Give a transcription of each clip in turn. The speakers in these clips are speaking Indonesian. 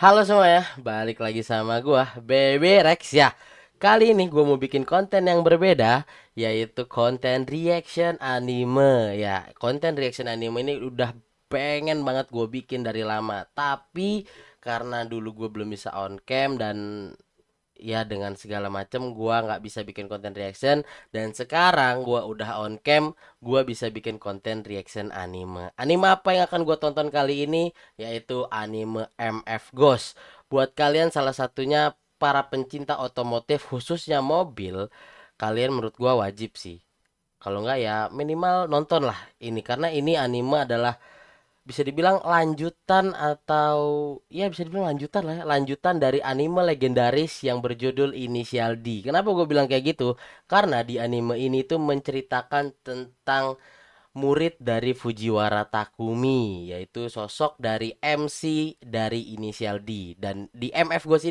Halo semua ya, balik lagi sama gua Baby Rex ya. Kali ini gua mau bikin konten yang berbeda, yaitu konten reaction anime ya. Konten reaction anime ini udah pengen banget gue bikin dari lama, tapi karena dulu gue belum bisa on cam dan ya dengan segala macam gua nggak bisa bikin konten reaction, dan sekarang gua udah on cam, gua bisa bikin konten reaction anime. Anime apa yang akan gua tonton kali ini? Yaitu anime MF Ghost. Buat kalian salah satunya para pencinta otomotif khususnya mobil, kalian menurut gua wajib sih. Kalau nggak ya minimal nonton lah ini, karena ini anime adalah bisa dibilang lanjutan, atau ya bisa dibilang lanjutan lah ya, lanjutan dari anime legendaris yang berjudul Inisial D. Kenapa gue bilang kayak gitu? Karena di anime ini tuh menceritakan tentang murid dari Fujiwara Takumi, yaitu sosok dari MC dari Inisial D. Dan di MF Ghost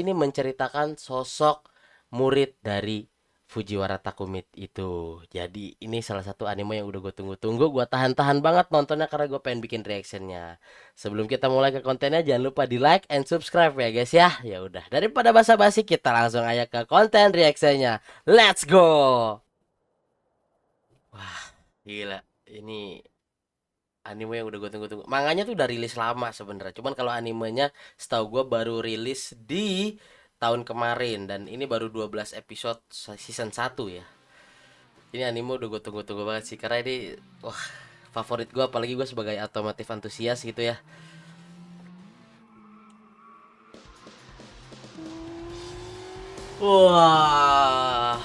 ini menceritakan sosok murid dari Fujiwara Takumi itu. Jadi ini salah satu anime yang udah gue tunggu-tunggu. Gue tahan-tahan banget nontonnya karena gue pengen bikin reactionnya. Sebelum kita mulai ke kontennya, jangan lupa di like and subscribe ya guys ya. Ya udah, daripada basa-basi kita langsung aja ke konten reactionnya. Let's go. Wah, gila. Ini anime yang udah gue tunggu-tunggu. Manganya tuh udah rilis lama sebenarnya. Cuman kalau animenya setahu gue baru rilis di tahun kemarin, dan ini baru 12 episode season 1 ya. Ini anime udah gue tunggu-tunggu banget sih, karena ini wah, favorit gue, apalagi gue sebagai otomotif antusias gitu ya. Wah,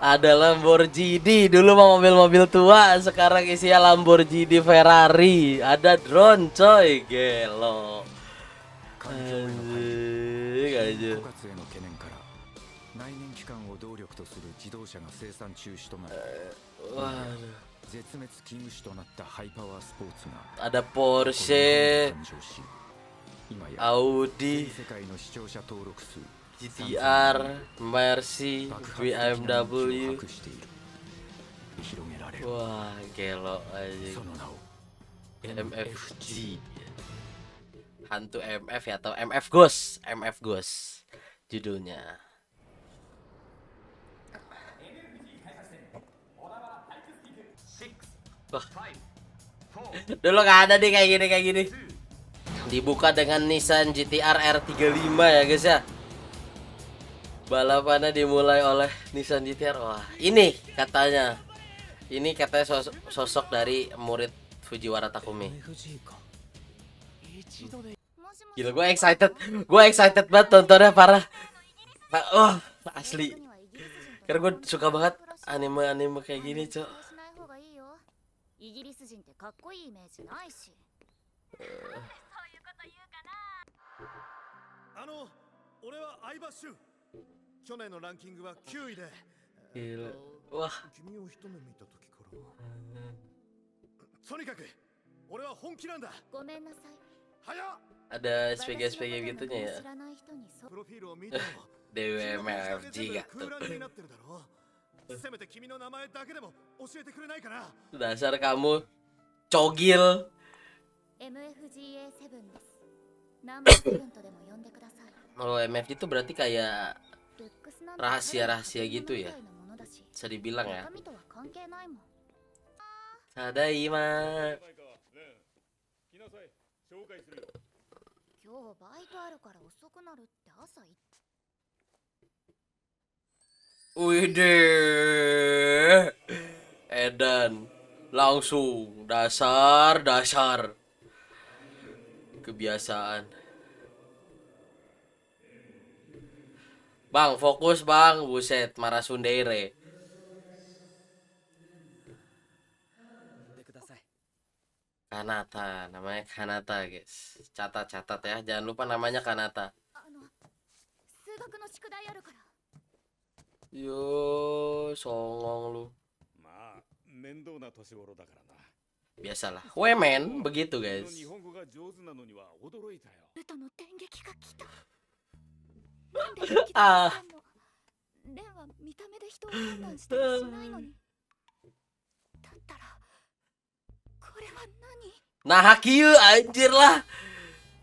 ada Lamborghini. Dulu mah mobil-mobil tua, sekarang isinya Lamborghini, Ferrari. Ada drone coy, gelo. 環境への配慮、 Anjing 森林 aja. 枯渇への懸念から内燃機関を動力とする自動車が生産中止となり、 Waduh. 絶滅危惧種となったハイパワースポーツが Ada この日本 Porsche, で誕生し、今や Audi, 全世界の視聴者登録数 GTR, Mercy, 爆発的な人気を BMW. 博している。広げられる Wah, gelo そ aja. の名を MFG. Hantu MF ya, atau MF Ghost. MF Ghost judulnya. Wah, dulu nggak ada nih kayak gini. Dibuka dengan Nissan GTR R35 ya guys ya. Balapannya dimulai oleh Nissan GTR. Wah, ini katanya. Ini katanya sosok dari murid Fujiwara Takumi. Gila, gue excited banget tontonnya, parah. Oh, asli. Karena gue suka banget anime-anime kayak gini, cok. イギリス人ってかっこいいイメージないし。俺は相葉俊。去年のランキングは9位で、 Gila. Wah, 君を一目見た時からとにかく俺は本気なんだ。ごめんなさい。早っ。 ada SPG-SPG gitunya ya. 知らない人にそプロフィールを見ても DWMFG が空欄になってるだろ。せめて君の名前だけでも教えてくれないかな。 Dasar kamu cogil. MFGA7 です。ナンバーセブンとでも呼んでください。 Kalau MFG itu berarti kayak ルックスなんて rahasia-rahasia gitu ya. みたいなものだし bisa dibilang ya. 中身とは関係ないもん。 Tadaima. 今日バイトあるから遅くなるって朝言って。 Widih. Edan langsung dasar kebiasaan. Bang, fokus bang, buset, marah sundere. Kanata, namanya Kanata guys. Catat ya, jangan lupa namanya Kanata. 数学の宿題あるから。 Yo, songong lu. まあ面倒な年頃だからな。 Biasalah, Wemen begitu guys. 日本語が上手なのには驚いたよ。ルタの電撃が来た。なんで引き出してんの。レンは見た目で人を判断したりしないのに。だったらこれは何？ Nah, kieu anjir lah.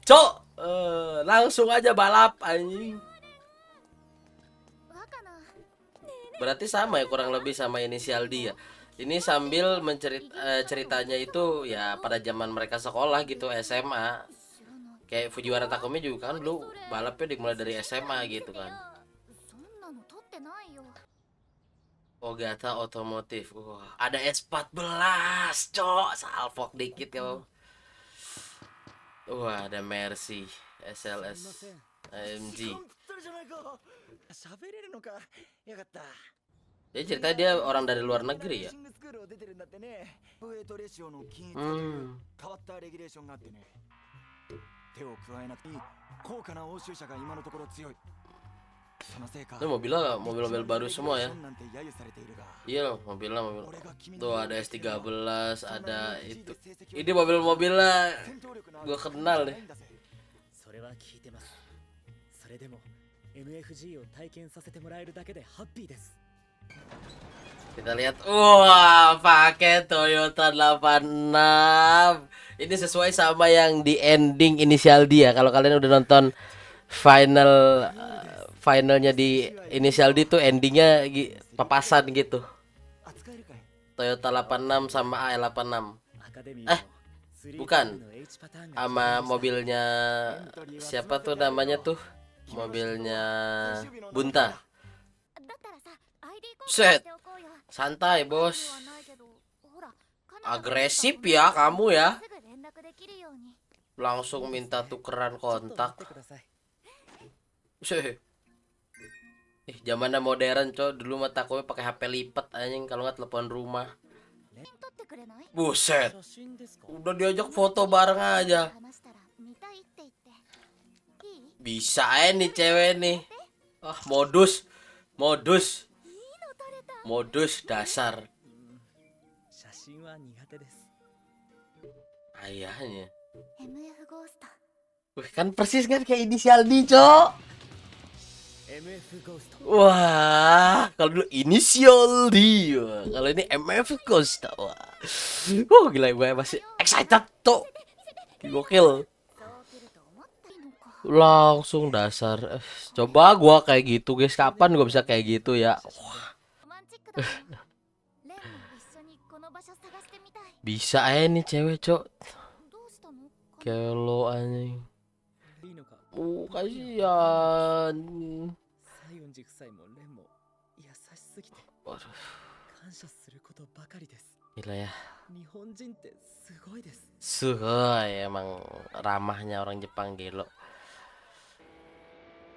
Cok, langsung aja balap anjing. 若菜 Berarti sama ya kurang lebih sama inisial D ya. Ini sambil ceritanya itu ya pada zaman mereka sekolah gitu SMA. 知らない Kayak Fujiwara Takumi juga kan dulu balapnya dimulai dari SMA gitu kan. そんなの撮ってないよ Ogata Otomotif. Wah, ada S14, cok. Salfok dikit ya. Wah, ada Mercy, すいま SLS, せん AMG. 時間ぴったりじゃないか喋れるのかよかった Jadi cerita dia orang dari luar negeri ya. レーシングスクールを出てるんだってねウェイトレシオの均一化と Hmm. いう変わったレギュレーションがあってね手を加えなくていい高価な欧州車が今のところ強いそのせいか Ini mobilnya mobil-mobil baru semua ya. なんて揶揄されているが Iya, mobilnya mobil. 俺が君の Tuh ada S13, ada itu. Ini mobil-mobilnya 戦闘力のある gua kenal nih. それは聞いてます。それでも MFG を体験させてもらえるだけでハッピーです。 Kita lihat, wah, pakai Toyota 86. Ini sesuai sama yang di ending inisial dia. Kalau kalian udah nonton finalnya di inisial D tuh endingnya papasan gitu. 扱えるかい Toyota 86 sama AL86 アカデミー Eh, も bukan. 3の H パターンが sama mobilnya siapa tuh namanya tuh? Mobilnya Bunta. だったらさ ID 交 Set. 換しておこうよ Santai, は Bos. ないけどほらカナダ Agresif ya kamu ya. すぐ連絡できるように Langsung minta tukeran ちょっと待 kontak. ってください。 Sih. Zamannya modern, coy. Dulu mah takutnya pakai HP lipat anjing kalau nggak telepon rumah. 撮ってくれない Buset. 写真ですか？ Udah diajak foto bareng aja. 話したら見たいって言っていい Bisa nih cewek nih. Ah, modus. Modus. いいの撮れた Modus dasar. 写真は苦手です。 Ayahnya. MF ゴースト Wih, kan persis kan kayak inisial D, Cok. MF ゴースト。 Wah, kalau dulu inisial D. Wah, kalau ini MF Costa. Wah. Gila gue masih excited, Cok. Gokil. そう来ると思ったいいのか Langsung dasar. Coba gua kayak gitu, guys. Kapan gua bisa kayak gitu ya? ロマンチックだねレンも一緒にこの場所探してみたい Bisa aja nih cewek, Cok. どうしたの Kelo anjing. いいのか。 Kasihan. 西園寺夫妻もレンも優しすぎて Waduh, 感謝することばかりです。 gila ya. 日本人ってすごいです。 Suhoi emang ramahnya orang Jepang gelo.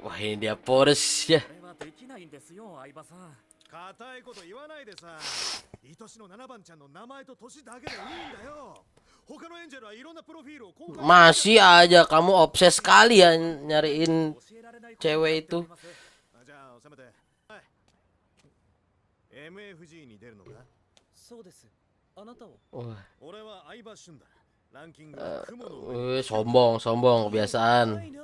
Wah, ini dia Porsche ya. これはできないんですよ、相葉さん。硬いこと言わないでさ愛しの7番ちゃんの名前と年だけでいいんだよ他のエンジェルはいろんなプロフィールを公開 Masih aja kamu obses sekali ya nyariin 教えられないこと cewek itu. があります。じゃあせめてはい MFG に出るのかそうです。あなたを Wah, 俺は相葉俊だランキングは雲の上 sombong, sombong kebiasaan. ないな。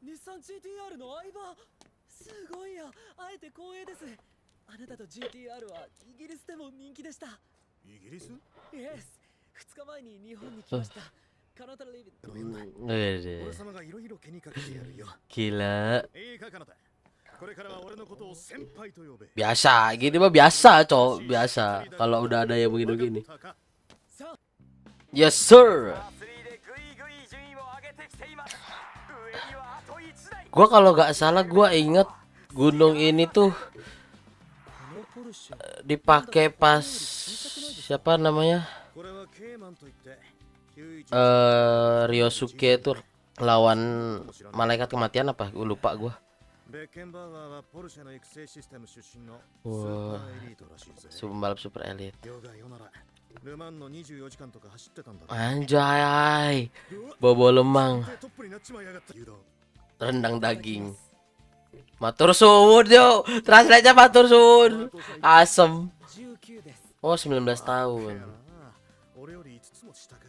日産 GTR の相葉。すごいや。あえて光栄です。あなたと GTR はイギリスでも人気でした。イギリス Yes。2日前に日本に来ました。カナダリビ Wede. 俺様がいろいろ気にかけてやるよ Gila. いいかカナダこれからは俺のことを先輩と呼べ Biasa, gini mah biasa, Cok. Biasa. Kalau udah ada yang begini-begini. わかったか Yes, sir. 3でぐいぐい順位を上げてきています。上にはあと1台。 Gua kalau nggak salah gua inget gunung ini tuh このポルシェ dipakai pas siapa namanya これはケーマンといって91 Ryosuke tuh lawan malaikat kematian apa? Gua lupa gua. ベッケンバーガーはポルシェの育成システム出身のスうわーパーエリートらしいぜ Pembalap super elite. 世が世ならルマンの24時間とか走ってたんだろ Anjay. Bobo lemang, でトップになっちまいやがったユダ rendang daging. Matur suwun, yo. Translate-nya matur suwun. Asem. 19です。 Oh, 19 tahun. 俺より5つも下か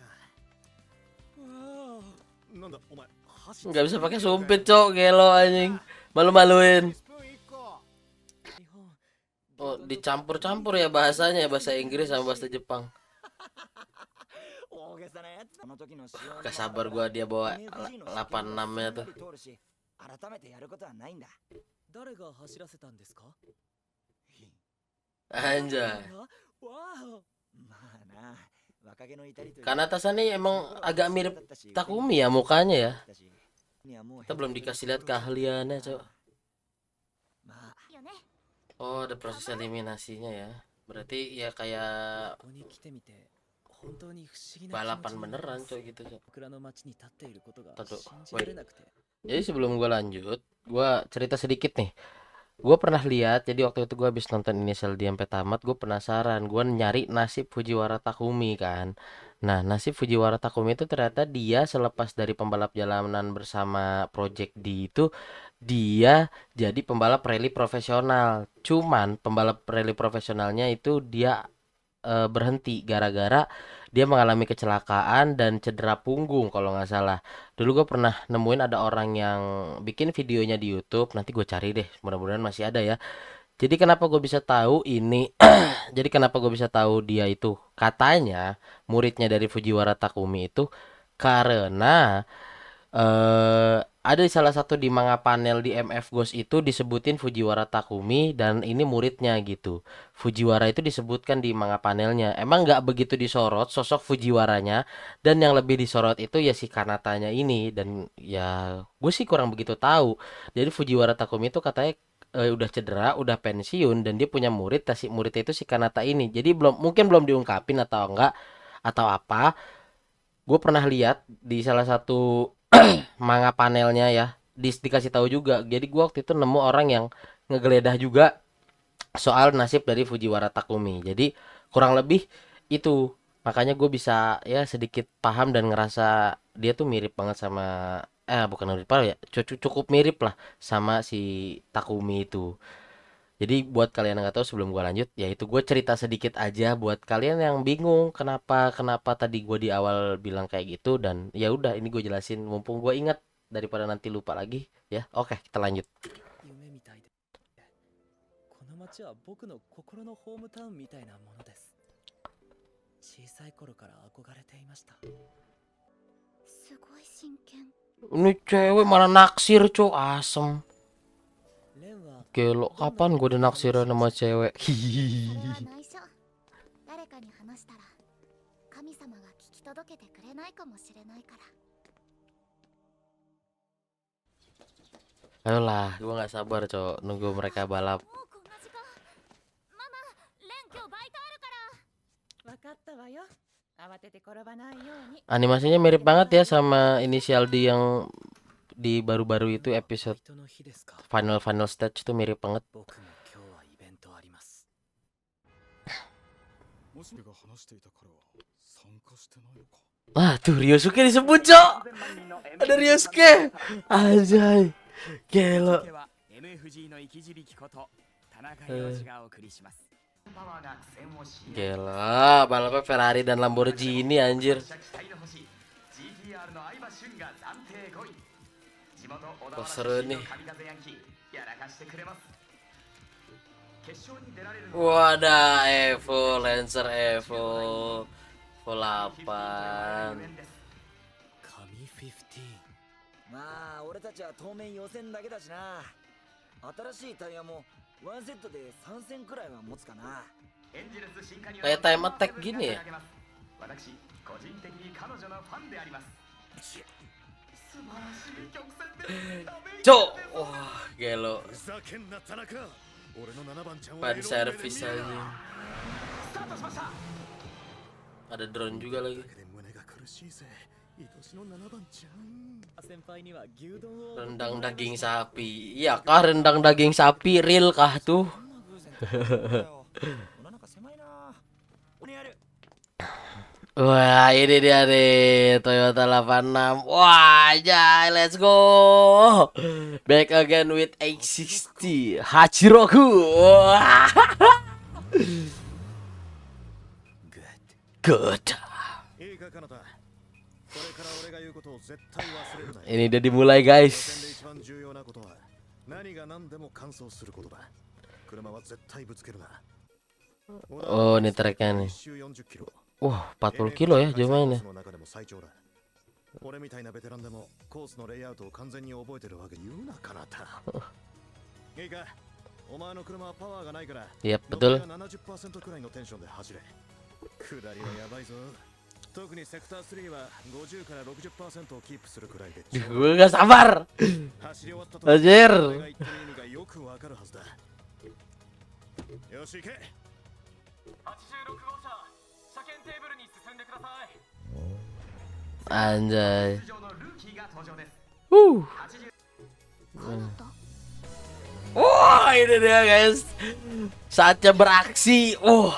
わなんだお前走 Nggak bisa pakai sumpit, Cok. Gelo anjing. Malu-maluin. あ。日本。 Oh, dicampur-campur ya bahasanya, bahasa Inggris sama bahasa Jepang. おげさなやつ。この時の仕様 Gak sabar gua dia bawa 86-nya tuh. 通るし、改めてやることはないんだ。誰が走らせたんですか？ Anjay. わお。まあな、若気の至りという Kanata nih emang agak mirip Takumi ya mukanya ya. Kita belum dikasih lihat keahliannya, Cok. まあ、よね。 Oh, ada proses eliminasinya ya. Berarti ya kayak ここに来てみて本当に不思議な気持 balapan ちになり beneran ます。 coy gitu, Cok. 桜の街に立っていることが Tuh, 信じ wait. られなくて。 Jadi sebelum gua lanjut, gua cerita sedikit nih. Gue pernah lihat, jadi waktu itu gue habis nonton Initial D sampai tamat, gue penasaran, gue nyari nasib Fujiwara Takumi kan. Nah, nasib Fujiwara Takumi itu ternyata dia selepas dari pembalap jalanan bersama Project D itu, dia jadi pembalap rally profesional. Cuman pembalap rally profesionalnya itu dia berhenti gara-gara dia mengalami kecelakaan dan cedera punggung kalau nggak salah. Dulu gue pernah nemuin ada orang yang bikin videonya di YouTube. Nanti gue cari deh, mudah-mudahan masih ada ya. Jadi kenapa gue bisa tahu ini? Jadi kenapa gue bisa tahu dia itu katanya muridnya dari Fujiwara Takumi itu karena ada di salah satu di manga panel di MF Ghost itu disebutin Fujiwara Takumi dan ini muridnya gitu. Fujiwara itu disebutkan di manga panelnya. Emang nggak begitu disorot sosok Fujiwaranya, dan yang lebih disorot itu ya si Kanatanya ini, dan ya gue sih kurang begitu tahu. Jadi Fujiwara Takumi itu katanya udah cedera, udah pensiun, dan dia punya murid, si muridnya itu si Kanata ini. Jadi mungkin belum diungkapin atau enggak atau apa. Gue pernah lihat di salah satu manga panelnya ya, dikasih tahu juga. Jadi gua waktu itu nemu orang yang ngegeledah juga soal nasib dari Fujiwara Takumi. Jadi kurang lebih itu, makanya gue bisa ya sedikit paham dan ngerasa dia tuh mirip banget sama bukan mirip ya, cukup mirip lah sama si Takumi itu. Jadi buat kalian yang nggak tahu, sebelum gua lanjut, ya itu gue cerita sedikit aja buat kalian yang bingung kenapa kenapa tadi gue di awal bilang kayak gitu, dan ya udah ini gue jelasin mumpung gue ingat daripada nanti lupa lagi ya. Oke, kita lanjut. 夢みたいで。この街は僕の心のホームタウンみたいなものです。小さい頃から憧れていました。すごい真剣。 Ini cewek malah naksir, cok, asem. レンは Gelo, kapan gue dinaksir sama cewek? それは内緒。誰かに話したら神様が聞き届けてくれないかもしれないから。 Ayolah, gue nggak sabar, cok, nunggu mereka balap. もうこんな時間。ママ、レン今日バイトあるから。わかったわよ。慌てて転ばないように。 Animasinya mirip banget ya sama Initial D yang di baru-baru itu, バ episode イトの日ですか。 final stage tuh mirip banget. 僕も今日はイベントあります。もしが話していた彼は参加してないのか。 Wah, tuh Ryosuke disebut, cok. Ada Ryosuke. Anjay. Gelo. MFG の生き字引こと田中洋次がお送りします。パワーが苦戦を強いられ Gila, balapnya Ferrari dan Lamborghini anjir. 期待の星 GTR の相葉俊が暫定5位。地元小田 Wah, 原 seru 出身 nih. の神風ヤンキーやらかしてくれます。決勝に出られるの Wadah, Evo, Lancer Evo, Evo 8. 神15。まあ俺たちは当面予選だけだしな。新しいタイヤもワンセットで3戦くらいは持つかな。 エンジェルス新加入 Kayak time attack gini ya. 私個人的に彼女のファンであります。素晴らしい曲線です。 Cok, wah, Gelo. ふざけんな田中。俺の7番ちゃんを Ban service aja. スタートしました。 Ada drone juga lagi. で胸が苦しいぜ。愛しの7番ちゃん。先輩には牛丼を。 Rendang daging sapi. Iya kah rendang daging sapi? Real kah tuh? お腹狭いな。俺やる。 Wah, ini dia nih Toyota 86. Wah, jay, let's go. Back again with H60 Hachiroku. Wah. Good. いいかカナタ。これから俺が言うことを絶対忘れるなよ。 Ini udah dimulai, 予選で guys. 一番重要なことは何が何でも完走することだ。車は絶対ぶつけるな。 Oh, ini tracknya nih. 1周40キロ。Wah, 40 kilo ya jauh mainnya. の中でも最長だ。俺みたいなベテランでもコースのレイアウトを完全に覚えてるわけ言うなかなた。いいか、お前の車はパワーがないから、 Yap, 残 betul. りは 70% くらいのテンションで走れ。下りはやばいぞ。特にセクター3は50から 60% をキープするくらいで。 Gue gak sabar. 走り終わったと Anjir. 俺が言ってる意味がよくわかるはずだ。よし行け。 86号車車検テーブルに進んでください。 Anjay. 出場のルーキーが登場です。 Wah, ini dia guys. Saatnya beraksi. 嘘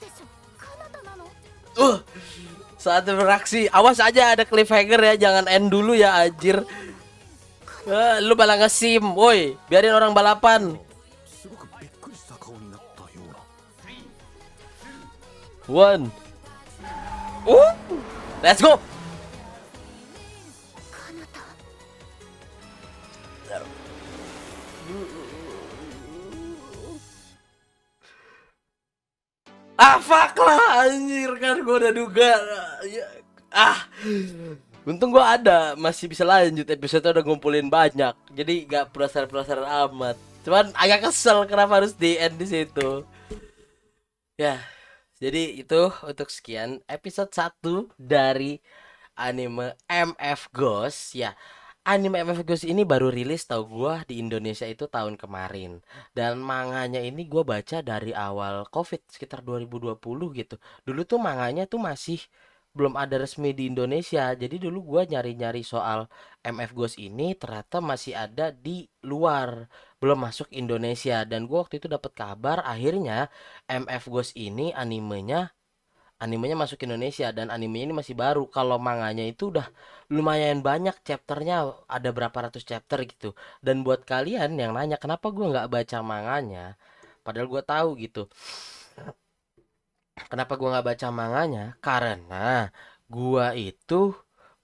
でしょ、カナダなの？ Saatnya beraksi. Awas aja ada cliffhanger ya, jangan end dulu ya anjir. Lu malah nge-sim, woi. Biarin orang balapan. すごくびっくりした顔になったような。 One. Let's go. カナダ。 Fuck lah anjir, kan gue udah duga. Untung gue ada, masih bisa lanjut, episode udah ngumpulin banyak. Jadi gak penasaran amat. Cuman agak kesel kenapa harus di end di situ. Ya. Jadi itu untuk sekian episode 1 dari anime MF Ghost ya. Anime MF Ghost ini baru rilis tau gua di Indonesia itu tahun kemarin. Dan manganya ini gua baca dari awal Covid sekitar 2020 gitu. Dulu tuh manganya tuh masih belum ada resmi di Indonesia. Jadi dulu gua nyari-nyari soal MF Ghost ini ternyata masih ada di luar, belum masuk Indonesia. Dan gua waktu itu dapat kabar akhirnya MF Ghost ini animenya masuk Indonesia dan animenya ini masih baru. Kalau manganya itu udah lumayan banyak chapternya, ada berapa ratus chapter gitu. Dan buat kalian yang nanya kenapa gua nggak baca manganya, padahal gua tahu gitu. Kenapa gua nggak baca manganya? Karena gua itu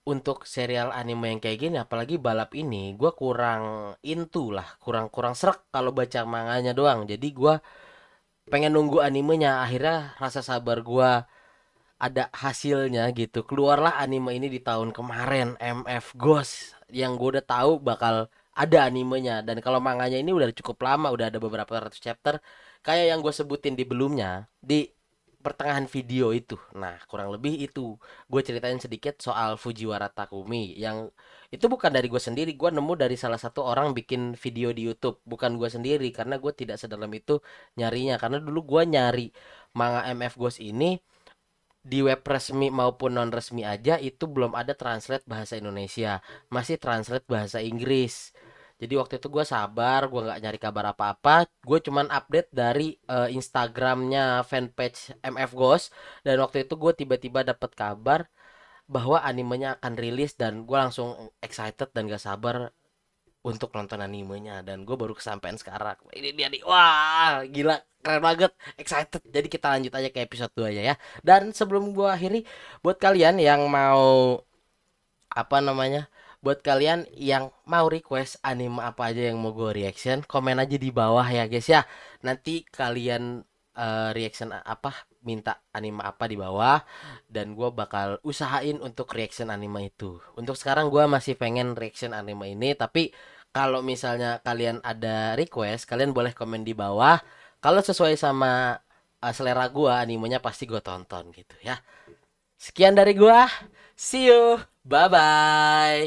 untuk serial anime yang kayak gini, apalagi balap ini, gua kurang into lah, kurang serak kalau baca manganya doang. Jadi gua pengen nunggu animenya. Akhirnya rasa sabar gua ada hasilnya gitu. Keluarlah anime ini di tahun kemarin, MF Ghost, yang gue udah tahu bakal ada animenya. Dan kalau manganya ini udah cukup lama, udah ada beberapa ratus chapter, kayak yang gue sebutin di belumnya di pertengahan video itu. Nah, kurang lebih itu gue ceritain sedikit soal Fujiwara Takumi, yang itu bukan dari gue sendiri. Gue nemu dari salah satu orang bikin video di YouTube, bukan gue sendiri, karena gue tidak sedalam itu nyarinya. Karena dulu gue nyari manga MF Ghost ini di web resmi maupun non resmi aja itu belum ada translate bahasa Indonesia, masih translate bahasa Inggris. Jadi waktu itu gue sabar, gue nggak nyari kabar apa-apa, gue cuman update dari Instagramnya fanpage MF Ghost. Dan waktu itu gue tiba-tiba dapat kabar bahwa animenya akan rilis dan gue langsung excited dan gak sabar untuk nonton animenya. Dan gue baru kesampaian sekarang. Ini dia nih, wah gila, keren banget, excited. Jadi kita lanjut aja ke episode 2 aja ya. Dan sebelum gue akhiri, buat kalian yang mau buat kalian yang mau request anime apa aja yang mau gue reaction, komen aja di bawah ya guys ya. Nanti kalian reaction apa, minta anime apa di bawah, dan gue bakal usahain untuk reaction anime itu. Untuk sekarang gue masih pengen reaction anime ini, tapi kalau misalnya kalian ada request, kalian boleh komen di bawah. Kalau sesuai sama selera gue, animenya pasti gue tonton gitu ya. Sekian dari gue, see you, bye bye.